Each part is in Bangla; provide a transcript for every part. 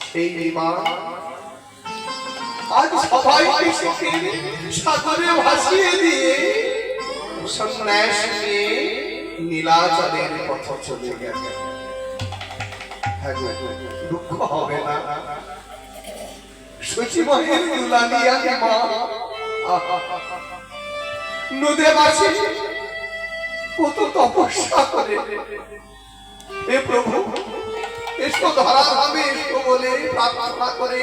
সেই বিমান আজ সবাইকে সুখের সাগরে ভাসিয়ে দিয়ে সন্ন্যাস নিয়ে নীলাচলের পথে চলে গেল। দুঃখ হবে না, সচিমহের দুলালিয়া মা নদে বাসে কত তপস্যা করে, হে প্রভু এসো ধরা ধামে এসো বলে প্রার্থনা করে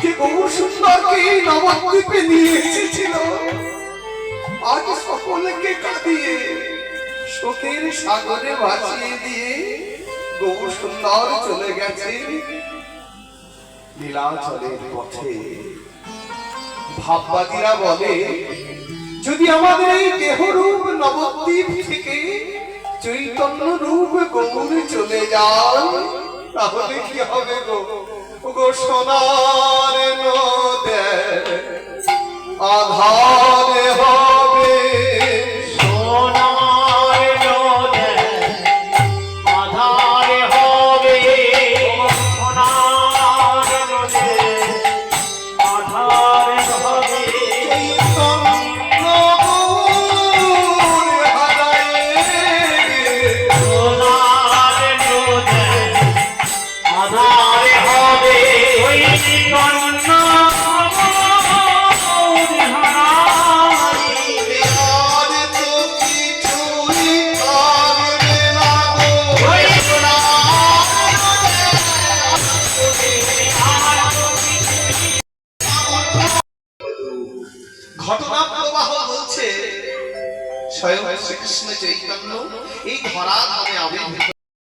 যে বহু সুন্দরকে নবদ্বীপে নিয়ে এসেছিল, আজ সকলকে কাঁদিয়ে শোকের সাগরে ভাসিয়ে দিয়ে বহু সুন্দর চলে গেছে নীলাচলের পথে। ভাববাদীরা বলে যদি আমাদের এই দেহরূপ নবদ্বীপ থেকে চৈতন্য রূপ গৌর চলে যান তাহলে কি হবে গো? গো সোনার নদে আধারে